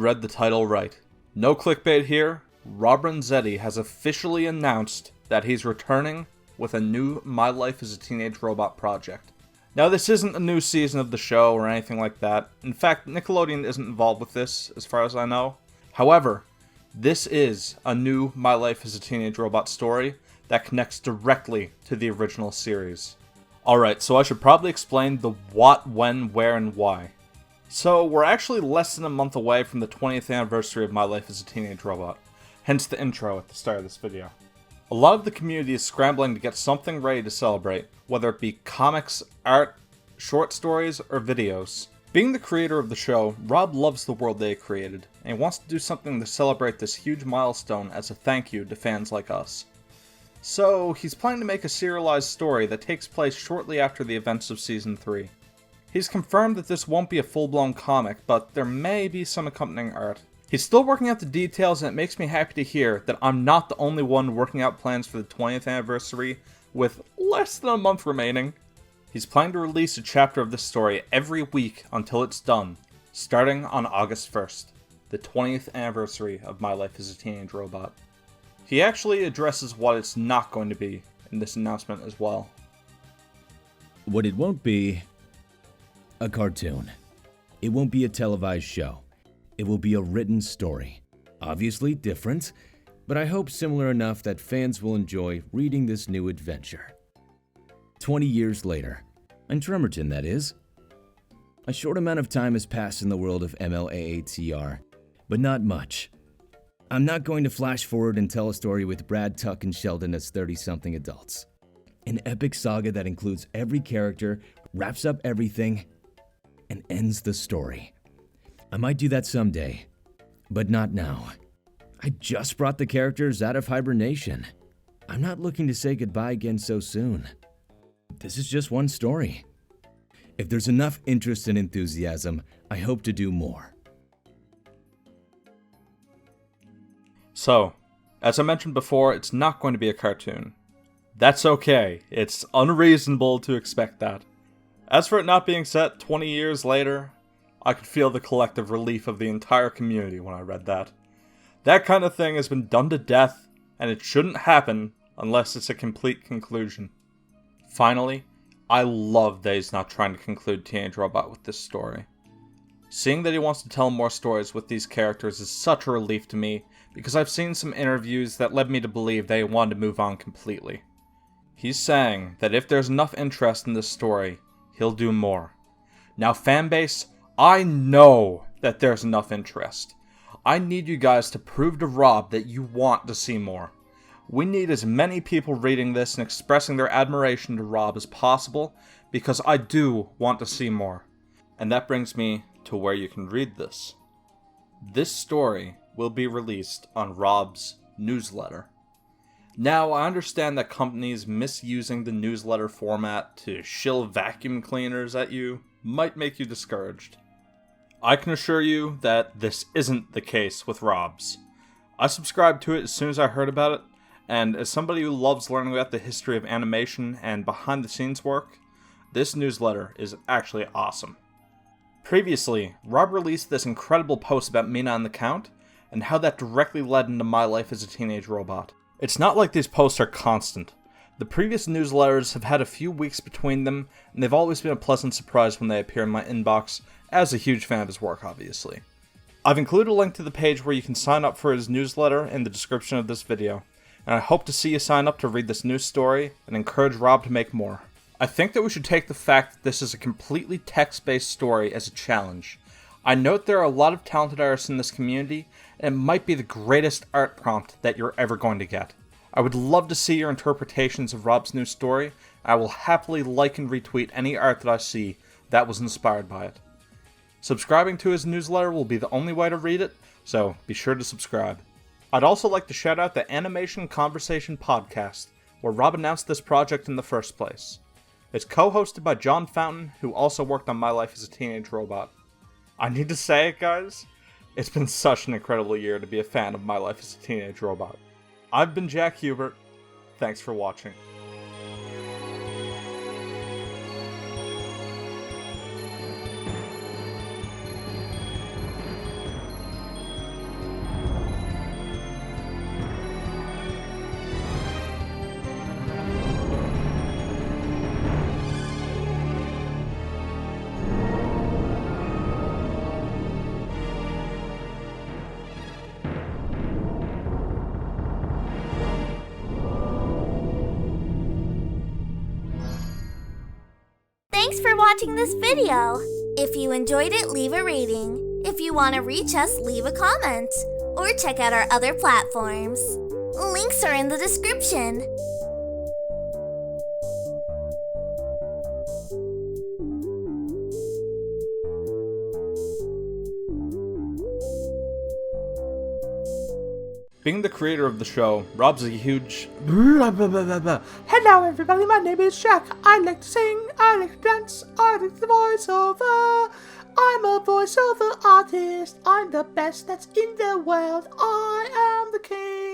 read the title right. No clickbait here. Rob Renzetti has officially announced that he's returning with a new My Life as a Teenage Robot project. Now, this isn't a new season of the show or anything like that. In fact, Nickelodeon isn't involved with this, as far as I know. However, this is a new My Life as a Teenage Robot story that connects directly to the original series. Alright, so I should probably explain the what, when, where, and why. So, we're actually less than a month away from the 20th anniversary of My Life as a Teenage Robot, hence the intro at the start of this video. A lot of the community is scrambling to get something ready to celebrate, whether it be comics, art, short stories, or videos. Being the creator of the show, Rob loves the world they created, and he wants to do something to celebrate this huge milestone as a thank you to fans like us. So, he's planning to make a serialized story that takes place shortly after the events of Season 3. He's confirmed that this won't be a full-blown comic, but there may be some accompanying art. He's still working out the details, and it makes me happy to hear that I'm not the only one working out plans for the 20th anniversary, with less than a month remaining. He's planning to release a chapter of this story every week until it's done, starting on August 1st, the 20th anniversary of My Life as a Teenage Robot. He actually addresses what it's not going to be in this announcement as well. What it won't be: a cartoon. It won't be a televised show. It will be a written story. Obviously different, but I hope similar enough that fans will enjoy reading this new adventure. 20 years later, in Tremerton that is. A short amount of time has passed in the world of MLaaTR, but not much. I'm not going to flash forward and tell a story with Brad, Tuck, and Sheldon as 30-something adults. An epic saga that includes every character, wraps up everything, and ends the story. I might do that someday, but not now. I just brought the characters out of hibernation. I'm not looking to say goodbye again so soon. This is just one story. If there's enough interest and enthusiasm, I hope to do more. So, as I mentioned before, it's not going to be a cartoon. That's okay. It's unreasonable to expect that. As for it not being set 20 years later, I could feel the collective relief of the entire community when I read that. That kind of thing has been done to death, and it shouldn't happen unless it's a complete conclusion. Finally, I love that he's not trying to conclude Teenage Robot with this story. Seeing that he wants to tell more stories with these characters is such a relief to me, because I've seen some interviews that led me to believe that he wanted to move on completely. He's saying that if there's enough interest in this story, he'll do more. Now, Fanbase, I know that there's enough interest. I need you guys to prove to Rob that you want to see more. We need as many people reading this and expressing their admiration to Rob as possible, because I do want to see more. And that brings me to where you can read this. This story will be released on Rob's newsletter. Now, I understand that companies misusing the newsletter format to shill vacuum cleaners at you might make you discouraged. I can assure you that this isn't the case with Rob's. I subscribed to it as soon as I heard about it, and as somebody who loves learning about the history of animation and behind-the-scenes work, this newsletter is actually awesome. Previously, Rob released this incredible post about Mina and the Count, and how that directly led into My Life as a Teenage Robot. It's not like these posts are constant. The previous newsletters have had a few weeks between them, and they've always been a pleasant surprise when they appear in my inbox, as a huge fan of his work, obviously. I've included a link to the page where you can sign up for his newsletter in the description of this video, and I hope to see you sign up to read this new story and encourage Rob to make more. I think that we should take the fact that this is a completely text-based story as a challenge. I note there are a lot of talented artists in this community, and it might be the greatest art prompt that you're ever going to get. I would love to see your interpretations of Rob's new story, and I will happily like and retweet any art that I see that was inspired by it. Subscribing to his newsletter will be the only way to read it, so be sure to subscribe. I'd also like to shout out the Animation Conversation podcast, where Rob announced this project in the first place. It's co-hosted by John Fountain, who also worked on My Life as a Teenage Robot. I need to say it, guys. It's been such an incredible year to be a fan of My Life as a Teenage Robot. I've been Jack Hubert. Thanks for watching. Thanks for watching this video. If you enjoyed it, leave a rating. If you want to reach us, leave a comment. Or check out our other platforms. Links are in the description. Being the creator of the show, Rob's a huge... Hello everybody, my name is Jack. I like to sing, I like to dance, I like the voiceover. I'm a voiceover artist. I'm the best that's in the world. I am the king.